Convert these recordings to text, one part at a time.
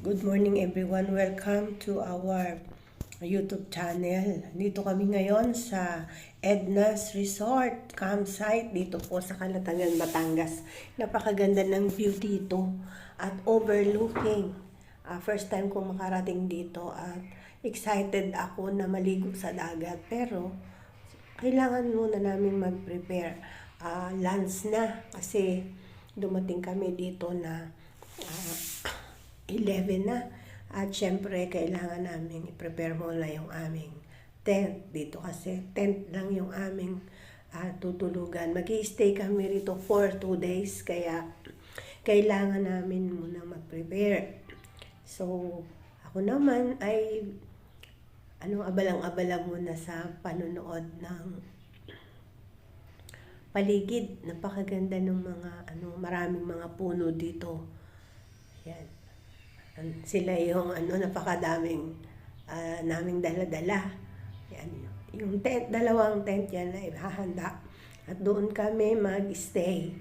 Good morning everyone. Welcome to our YouTube channel. Dito kami ngayon sa Edna's Resort Campsite dito po sa Calatagan, Batangas. Napakaganda ng view dito at overlooking. First time kong makarating dito at excited ako na maligo sa dagat. Pero kailangan muna namin mag-prepare. Lunch na kasi dumating kami dito na 11 na. At syempre, kailangan namin i-prepare muna yung aming tent dito kasi tent lang yung aming tutulugan. Mag-i-stay kami rito for 2 days kaya kailangan namin muna mag-prepare. So, ako naman ay abalang-abala muna sa panonood ng paligid. Napakaganda ng mga maraming mga puno dito. Yan. Sila yung napakadaming naming dala-dala. Yan. Yung tent, dalawang tent yan na ihahanda. At doon kami mag-stay.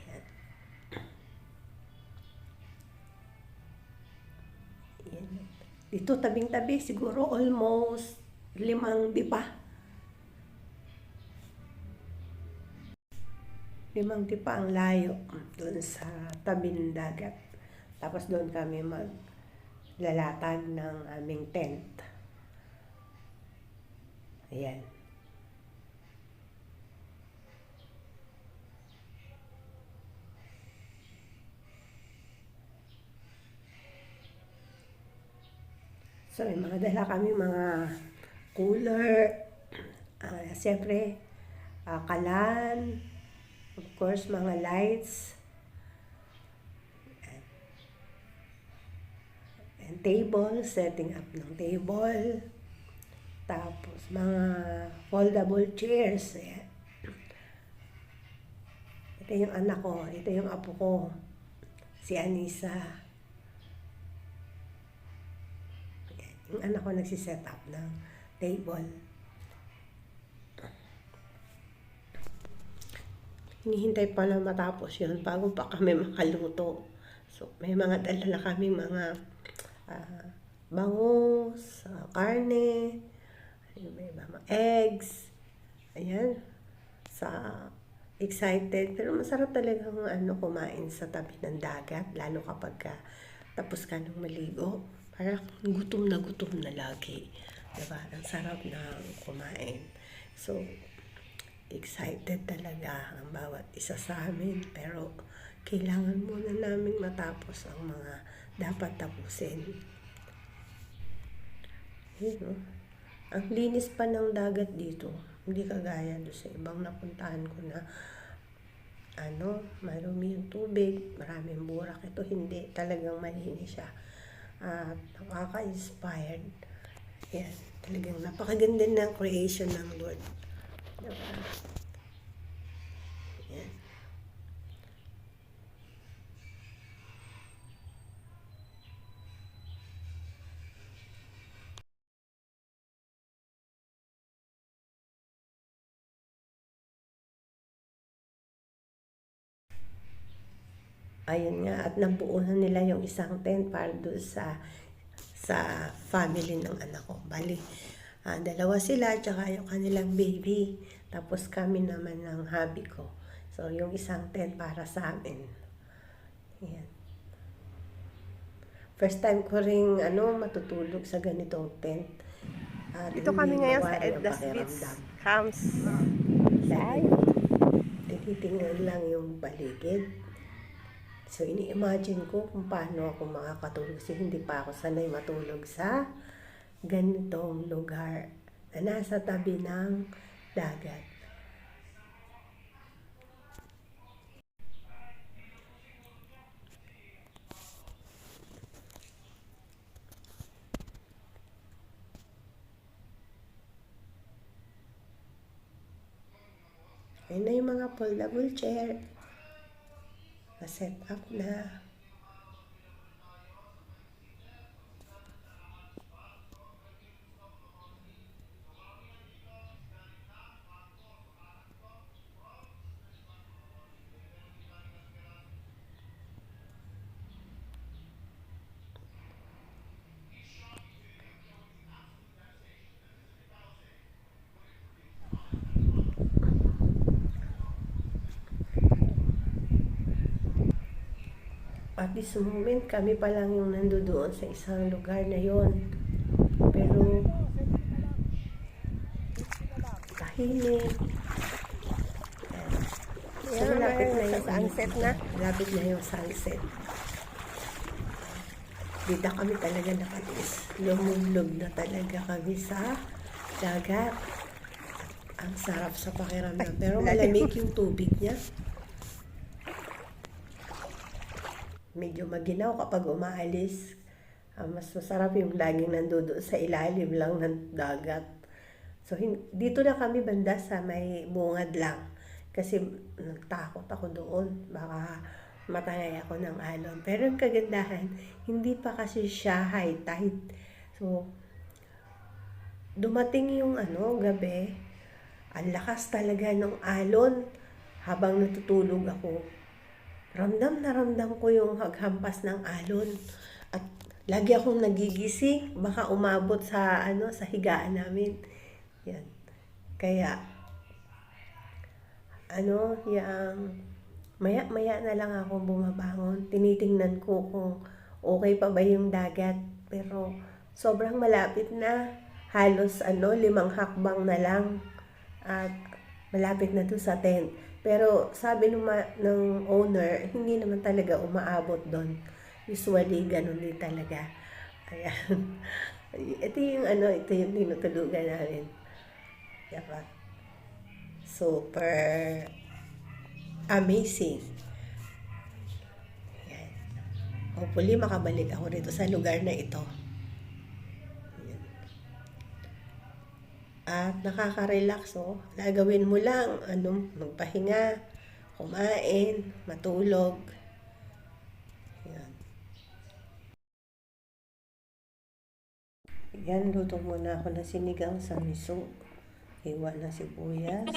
Yan. Yan. Dito tabing-tabi, siguro almost 5 dipa. 5 dipa ang layo doon sa tabi ng dagat. Tapos doon kami maglalatag ng aming tent. Ayan. So may mga dala kami mga cooler, siyempre kalan, of course mga lights, and table, setting up ng table. Tapos, mga foldable chairs. Ayan. Ito yung anak ko. Ito yung apo ko. Si Anissa. Ayan. Yung anak ko nagsiset up ng table. Hinihintay pa na matapos yun bago pa kami makaluto. So, may mga dala na kami mga bangus, karne, may mga eggs. Ayan. Excited. Pero masarap talaga kumain sa tabi ng dagat. Lalo kapag tapos ka ng maligo. Parang gutom na lagi. Diba? Ang sarap na kumain. So, excited talaga ang bawat isa sa amin. Pero, kailangan muna namin matapos ang mga dapat tapusin. Yun, ang linis pa ng dagat dito. Hindi kagaya doon sa ibang napuntahan ko na marumi yung tubig, maraming burak. Ito hindi, talagang malinis siya. Nakaka-inspired. Yan, talagang napakaganda ng creation ng Lord. Diba? Yan. Ayun nga, at nabuo na nila yung isang tent para doon sa family ng anak ko. Bali, dalawa sila, tsaka yung kanilang baby. Tapos kami naman ng hubby ko. So, yung isang tent para sa amin. Yan. First time ko ring matutulog sa ganitong tent. Dito kami ngayon sa Edna's Beach Camps. Dahil tinitingnan lang yung paligid. So, ini-imagine ko kung paano ako makakatulog. Kasi hindi pa ako sanay matulog sa ganitong lugar na nasa tabi ng dagat. Ayun na yung mga foldable chair. Na-set up na. at this moment, kami pa lang yung nandoon sa isang lugar na yon. Pero, tahimik. So, Yan, malapit na yung sunset na. Malapit na yung sunset. Dito kami talaga nakatiis. Lumulog na talaga kami sa dagat. Ang sarap sa pakiramdam. Pero malamig yung tubig niya. Medyo maginaw kapag umaalis. Mas masarap yung laging nandoon sa ilalim lang ng dagat. So, dito na kami banda sa may bungad lang. Kasi nagtakot ako doon. Baka matangay ako ng alon. Pero yung kagandahan, hindi pa kasi siya high tide. So, dumating yung gabi, ang lakas talaga ng alon habang natutulog ako. Ramdam na ramdam ko yung haghampas ng alon. At lagi akong nagigising, baka umabot sa sa higaan namin. Yan. Kaya yung maya-maya na lang ako bumabangon. Tinitingnan ko kung okay pa ba yung dagat. Pero sobrang malapit na. Halos 5 hakbang na lang. At malapit na to sa tent. Pero sabi ng owner, hindi naman talaga umaabot doon. Usually, ganun din talaga. Ayan. Ito yung tinutulugan namin. Diba? Super amazing. Ayan. Hopefully, makabalik ako rito sa lugar na ito. Ayan. At nakaka-relax, oh. Gagawin mo lang, magpahinga, kumain, matulog. Ayan. Ayan, luto muna ako ng sinigang sa miso. Iwa ng sibuyas.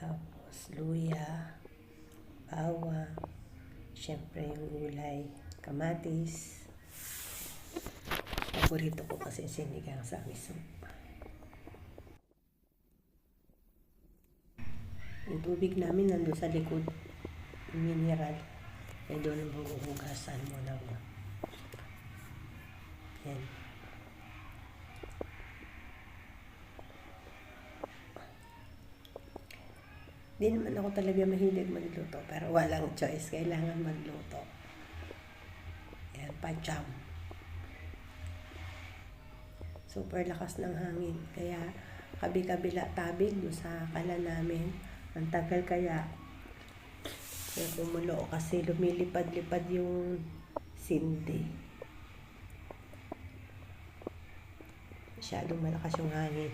Tapos, luya, bawang, syempre yung gulay, kamatis. Paborito ko kasi sinigang sa miso. Yung tubig namin nandun sa likod, mineral. Eh doon ang maghuhugasan mo lang. Yan. Di naman ako talaga mahilig magluto, pero walang choice, kailangan magluto. Yan, pacham. Super lakas ng hangin, kaya kabi-kabila tabig sa kalan namin. Ang tagal kaya kumulo kasi lumilipad-lipad yung sindi. Masyadong malakas yung hangin.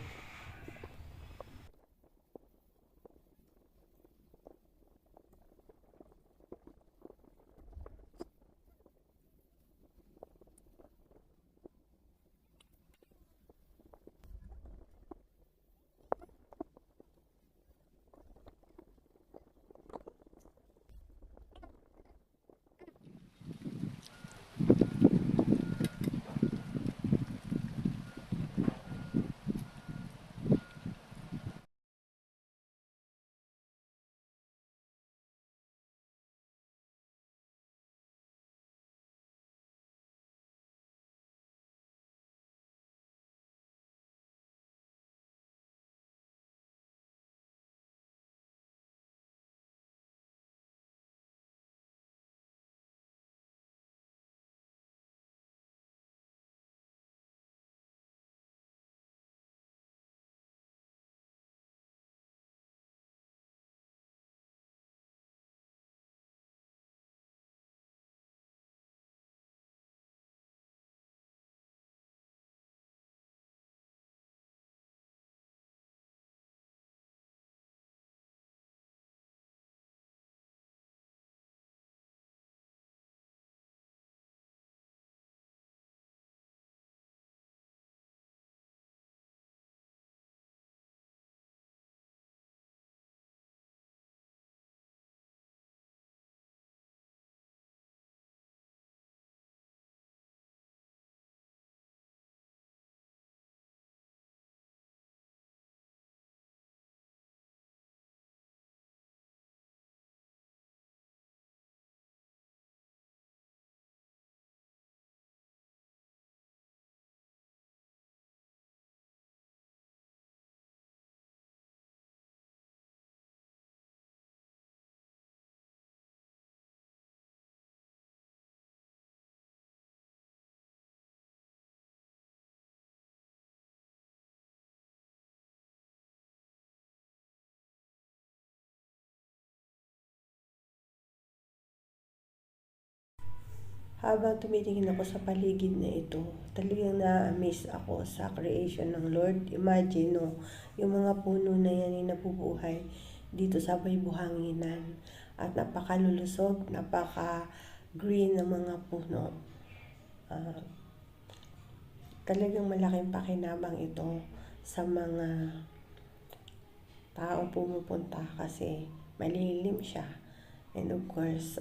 Habang tumitingin ako sa paligid na ito, talagang na-amaze ako sa creation ng Lord. Imagine, no, yung mga puno na yan ay nabubuhay dito sa may buhanginan. At napakalulusog, napaka-green ng mga puno. Talagang malaking pakinabang ito sa mga taong pumupunta kasi malilim siya. And of course,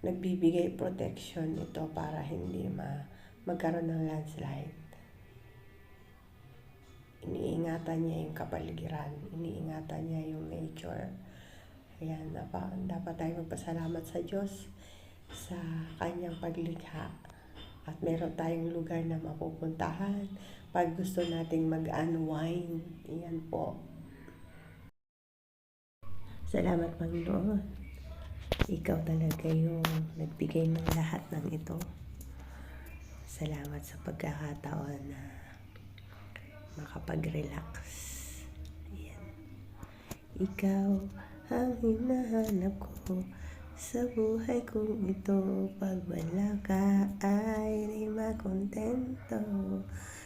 nagbibigay protection ito para hindi magkaroon ng landslide. Iniingatan niya yung kapaligiran, iniingatan niya yung nature. Ayan, dapat tayo magpasalamat sa Diyos sa kanyang paglikha. At meron tayong lugar na mapupuntahan pag gusto nating mag-unwind. Iyan po. Salamat, Panginoon. Ikaw talaga yung nagbigay ng lahat ng ito. Salamat sa pagkakataon na makapag-relax. Ayan. Ikaw ang hinahanap ko sa buhay kong ito. Pag wala ka ay di makontento.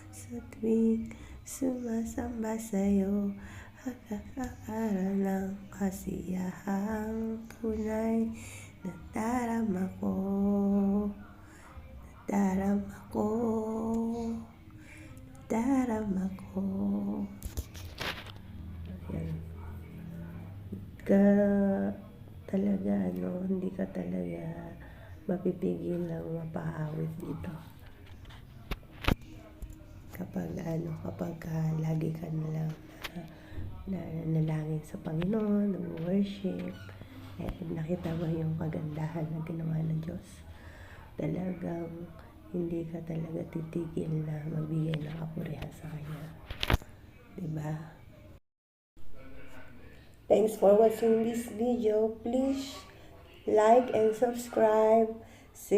Sa tuwing sumasamba sa'yo, akakara ng kasiyahang tunay na darama ko. Darama ko. Darama ko. Ayan. Talaga, hindi ka talaga mapipigil ng mapaawit dito. Kapag lagi ka na lang nalangin sa Panginoon, nag-worship, nakita mo yung kagandahan na ginawa ng Diyos. Talagang hindi ka talaga titigil na magbigay ng kapurihan sa Kanya. Diba? Thanks for watching this video. Please like and subscribe. See